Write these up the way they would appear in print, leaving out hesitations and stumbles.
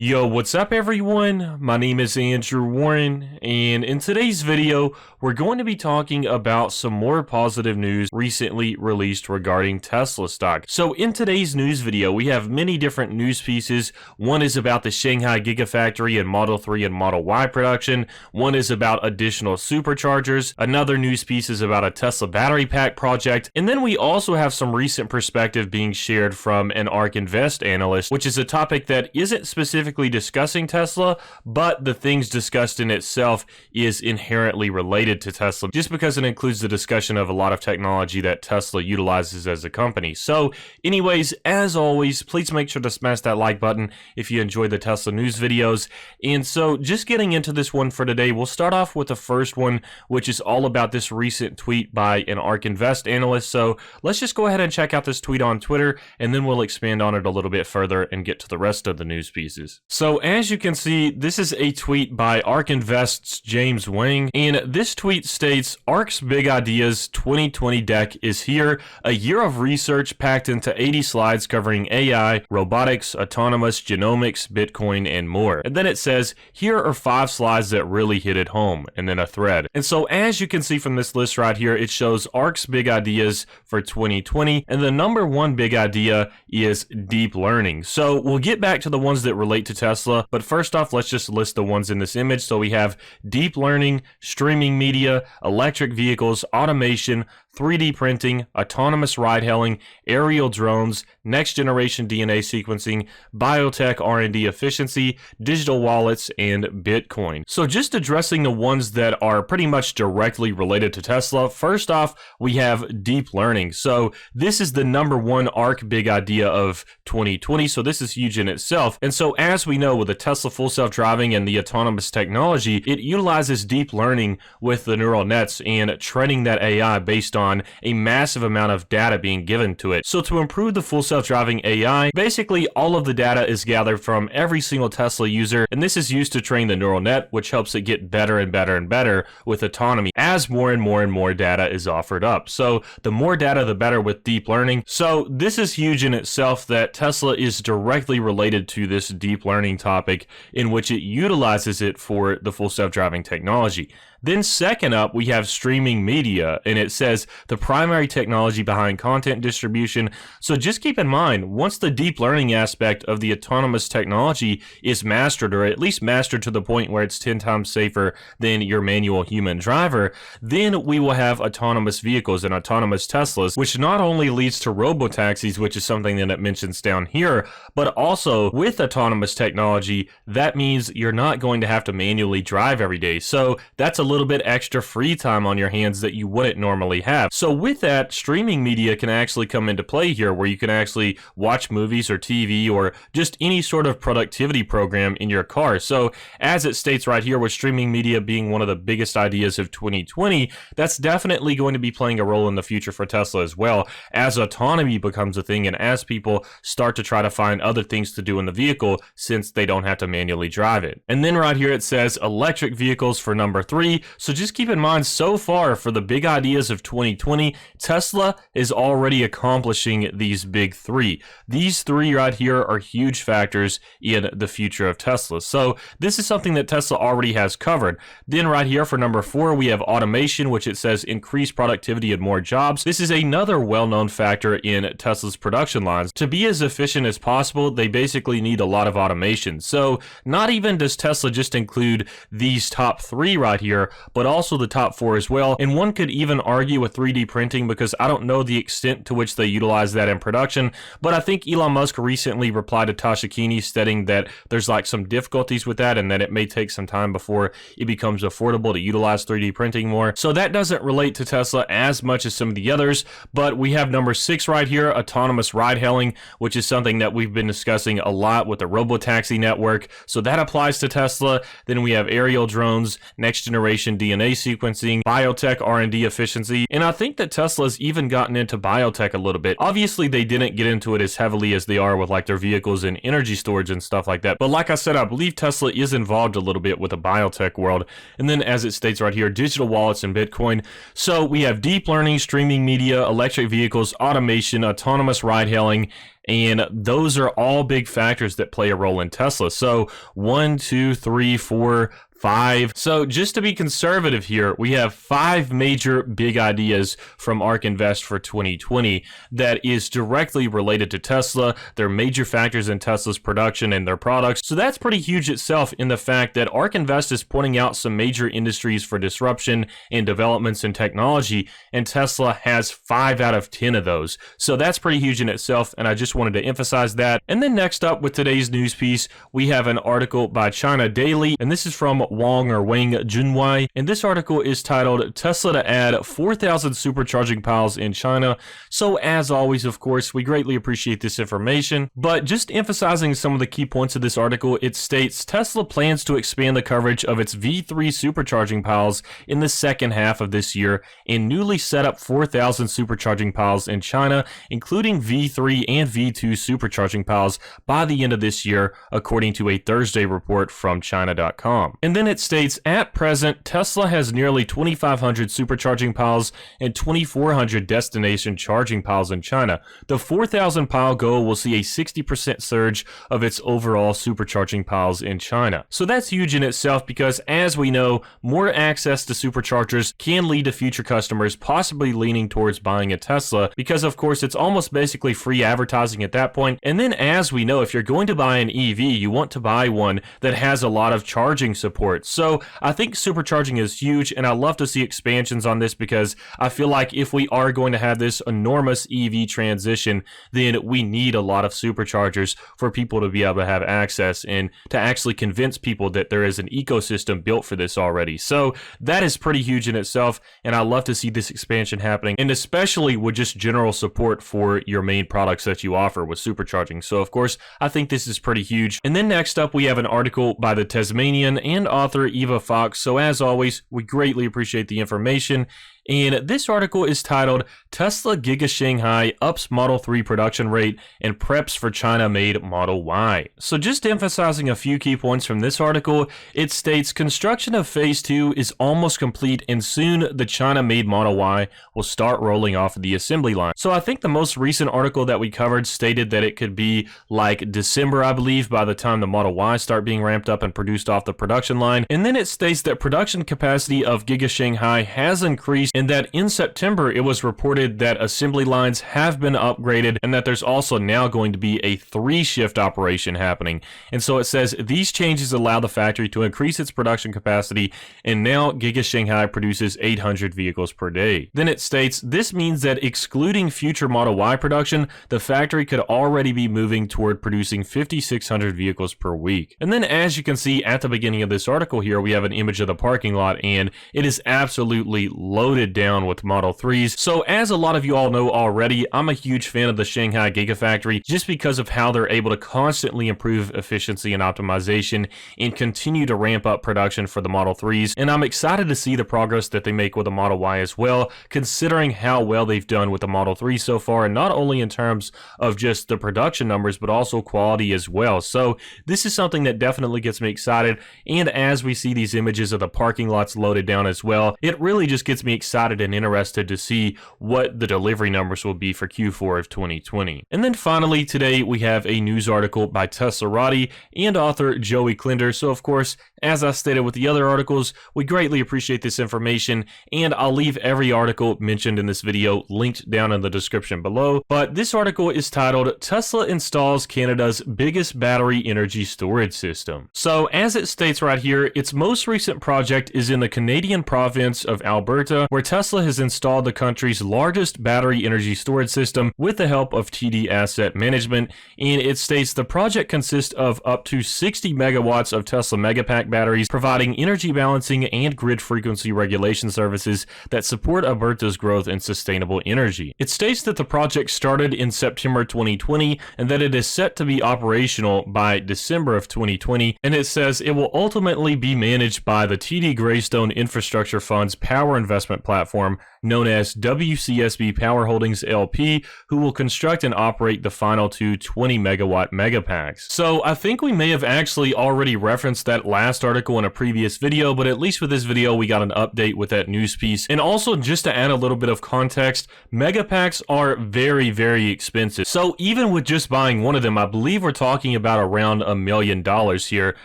Yo, what's up everyone? My name is Andrew Warren, and in today's video, we're going to be talking about some more positive news recently released regarding Tesla stock. So in today's news video, we have many different news pieces. One is about the Shanghai Gigafactory and Model 3 and Model Y production. One is about additional superchargers. Another news piece is about a Tesla battery pack project. And then we also have some recent perspective being shared from an ARK Invest analyst, which is a topic that isn't specifically discussing Tesla, but the things discussed in itself is inherently related to Tesla just because it includes the discussion of a lot of technology that Tesla utilizes as a company. So anyways, as always, please make sure to smash that like button if you enjoy the Tesla news videos. And so just getting into this one for today, we'll start off with the first one, which is all about this recent tweet by an ARK Invest analyst. So let's just go ahead and check out this tweet on Twitter, and then we'll expand on it a little bit further and get to the rest of the news pieces. So as you can see, this is a tweet by ARK Invest's James Wang, and this tweet states, ARK's Big Ideas 2020 deck is here, a year of research packed into 80 slides covering AI, robotics, autonomous, genomics, Bitcoin, and more. And then it says, here are 5 slides that really hit it home, and then a thread. And so as you can see from this list right here, it shows ARK's Big Ideas for 2020, and the number one big idea is deep learning. So we'll get back to the ones that relate to Tesla, but first off, let's just list the ones in this image. So we have deep learning, streaming media, electric vehicles, automation, 3D printing, autonomous ride-hailing, aerial drones, next-generation DNA sequencing, biotech R&D efficiency, digital wallets, and Bitcoin. So just addressing the ones that are pretty much directly related to Tesla, first off, we have deep learning. So this is the number one ARK big idea of 2020, so this is huge in itself. And so as we know, with the Tesla full self-driving and the autonomous technology, it utilizes deep learning with the neural nets and training that AI based on a massive amount of data being given to it. So to improve the full self-driving AI, basically all of the data is gathered from every single Tesla user, and this is used to train the neural net, which helps it get better and better and better with autonomy as more and more and more data is offered up. So the more data, the better with deep learning. So this is huge in itself that Tesla is directly related to this deep learning topic in which it utilizes it for the full self-driving technology. Then second up, we have streaming media, and it says the primary technology behind content distribution. So just keep in mind, once the deep learning aspect of the autonomous technology is mastered, or at least mastered to the point where it's 10 times safer than your manual human driver, then we will have autonomous vehicles and autonomous Teslas, which not only leads to robotaxis, which is something that it mentions down here, but also with autonomous technology, that means you're not going to have to manually drive every day. So that's a little bit extra free time on your hands that you wouldn't normally have. So with that, streaming media can actually come into play here, where you can actually watch movies or TV or just any sort of productivity program in your car. So as it states right here, with streaming media being one of the biggest ideas of 2020, that's definitely going to be playing a role in the future for Tesla as well, as autonomy becomes a thing and as people start to try to find other things to do in the vehicle since they don't have to manually drive it. And then right here it says electric vehicles for number 3. So just keep in mind, so far for the big ideas of 2020, Tesla is already accomplishing these big 3. These 3 right here are huge factors in the future of Tesla. So this is something that Tesla already has covered. Then right here for number 4, we have automation, which it says increase productivity and more jobs. This is another well-known factor in Tesla's production lines. To be as efficient as possible, they basically need a lot of automation. So not even does Tesla just include these top 3 right here, but also the top 4 as well. And one could even argue with 3D printing, because I don't know the extent to which they utilize that in production, but I think Elon Musk recently replied to Tasha Keeney stating that there's like some difficulties with that and that it may take some time before it becomes affordable to utilize 3D printing more. So that doesn't relate to Tesla as much as some of the others, but we have number 6 right here, autonomous ride hailing, which is something that we've been discussing a lot with the robotaxi network. So that applies to Tesla. Then we have aerial drones, next generation DNA sequencing, biotech R&D efficiency, and I think that Tesla's even gotten into biotech a little bit. Obviously, they didn't get into it as heavily as they are with like their vehicles and energy storage and stuff like that, but like I said, I believe Tesla is involved a little bit with the biotech world. And then as it states right here, digital wallets and Bitcoin. So we have deep learning, streaming media, electric vehicles, automation, autonomous ride-hailing, and those are all big factors that play a role in Tesla. So 1, 2, 3, 4, 5. So just to be conservative here, we have 5 major big ideas from ARK Invest for 2020 that is directly related to Tesla. They're major factors in Tesla's production and their products. So that's pretty huge itself in the fact that ARK Invest is pointing out some major industries for disruption and developments in technology, and Tesla has 5 out of 10 of those. So that's pretty huge in itself, and I just wanted to emphasize that. And then next up with today's news piece, we have an article by China Daily, and this is from Wang Junwei, and this article is titled Tesla to add 4,000 supercharging piles in China. So as always, of course, we greatly appreciate this information, but just emphasizing some of the key points of this article, it states Tesla plans to expand the coverage of its V3 supercharging piles in the second half of this year and newly set up 4,000 supercharging piles in China, including V3 and V2 supercharging piles by the end of this year, according to a Thursday report from China.com. And then it states, at present, Tesla has nearly 2,500 supercharging piles and 2,400 destination charging piles in China. The 4,000 pile goal will see a 60% surge of its overall supercharging piles in China. So that's huge in itself because, as we know, more access to superchargers can lead to future customers possibly leaning towards buying a Tesla because, of course, it's almost basically free advertising at that point. And then, as we know, if you're going to buy an EV, you want to buy one that has a lot of charging support. So I think supercharging is huge, and I love to see expansions on this because I feel like if we are going to have this enormous EV transition, then we need a lot of superchargers for people to be able to have access and to actually convince people that there is an ecosystem built for this already. So that is pretty huge in itself, and I love to see this expansion happening, and especially with just general support for your main products that you offer with supercharging. So of course, I think this is pretty huge. And then next up, we have an article by the Tasmanian and author Eva Fox. So as always, we greatly appreciate the information. And this article is titled Tesla Giga Shanghai ups Model 3 production rate and preps for China-made Model Y. So just emphasizing a few key points from this article, it states construction of Phase 2 is almost complete and soon the China-made Model Y will start rolling off of the assembly line. So I think the most recent article that we covered stated that it could be like December, I believe, by the time the Model Y start being ramped up and produced off the production line. And then it states that production capacity of Giga Shanghai has increased, and that in September it was reported that assembly lines have been upgraded and that there's also now going to be a 3-shift operation happening. And so it says these changes allow the factory to increase its production capacity, and now Giga Shanghai produces 800 vehicles per day. Then it states this means that excluding future Model Y production, the factory could already be moving toward producing 5,600 vehicles per week. And then as you can see at the beginning of this article here, we have an image of the parking lot, and it is absolutely loaded down with Model 3s. So as a lot of you all know already, I'm a huge fan of the Shanghai Gigafactory just because of how they're able to constantly improve efficiency and optimization and continue to ramp up production for the Model 3s. And I'm excited to see the progress that they make with the Model Y as well, considering how well they've done with the Model 3 so far, and not only in terms of just the production numbers, but also quality as well. So this is something that definitely gets me excited. And as we see these images of the parking lots loaded down as well, it really just gets me excited and interested to see what the delivery numbers will be for Q4 of 2020. And then finally today we have a news article by Teslarati and author Joey Klinder. So of course, as I stated with the other articles, we greatly appreciate this information, and I'll leave every article mentioned in this video linked down in the description below. But this article is titled Tesla installs Canada's biggest battery energy storage system. So as it states right here, its most recent project is in the Canadian province of Alberta, where Tesla has installed the country's largest battery energy storage system with the help of TD Asset Management. And it states the project consists of up to 60 megawatts of Tesla Megapack batteries, providing energy balancing and grid frequency regulation services that support Alberta's growth in sustainable energy. It states that the project started in September 2020 and that it is set to be operational by December of 2020, and it says it will ultimately be managed by the TD Greystone Infrastructure Fund's Power Investment platform known as WCSB Power Holdings LP, who will construct and operate the final two 20 megawatt megapacks. So I think we may have actually already referenced that last article in a previous video, but at least with this video we got an update with that news piece. And also, just to add a little bit of context, megapacks are very, very expensive. So even with just buying one of them, I believe we're talking about around $1 million here.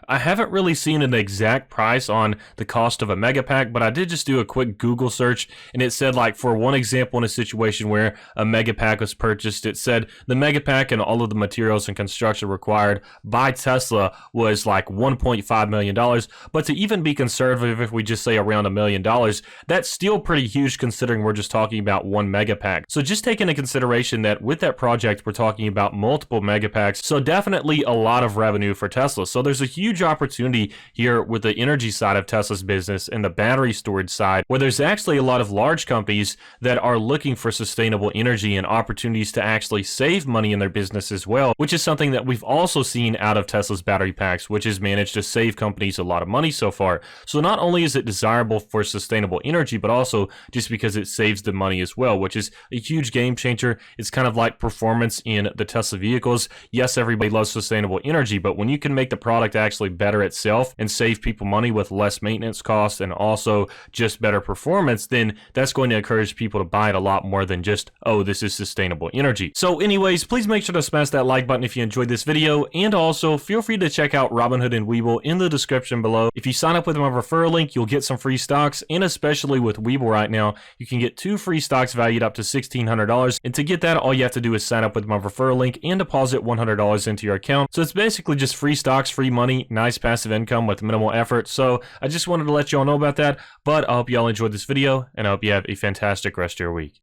I haven't really seen an exact price on the cost of a megapack, but I did just do a quick Google search, and it said, like, for one example, in a situation where a megapack was purchased, it said the megapack and all of the materials and construction required by Tesla was like $1.5 million. But to even be conservative, if we just say around $1 million, that's still pretty huge considering we're just talking about one megapack. So just take into consideration that with that project, we're talking about multiple megapacks. So definitely a lot of revenue for Tesla. So there's a huge opportunity here with the energy side of Tesla's business and the battery storage side, where there's actually a lot of large companies that are looking for sustainable energy and opportunities to actually save money in their business as well, which is something that we've also seen out of Tesla's battery packs, which has managed to save companies a lot of money so far. So not only is it desirable for sustainable energy, but also just because it saves the money as well, which is a huge game changer. It's kind of like performance in the Tesla vehicles. Yes, everybody loves sustainable energy, but when you can make the product actually better itself and save people money with less maintenance costs and also just better performance, then that's going to encourage people to buy it a lot more than just, oh, this is sustainable energy. So anyways, please make sure to smash that like button if you enjoyed this video, and also feel free to check out Robinhood and Webull in the description below. If you sign up with my referral link, you'll get some free stocks, and especially with Webull right now, you can get 2 free stocks valued up to $1,600, and to get that, all you have to do is sign up with my referral link and deposit $100 into your account. So it's basically just free stocks, free money, nice passive income with minimal effort. So I just wanted to let y'all know about that, but I hope y'all enjoyed this video, and I hope you have a fantastic rest of your week.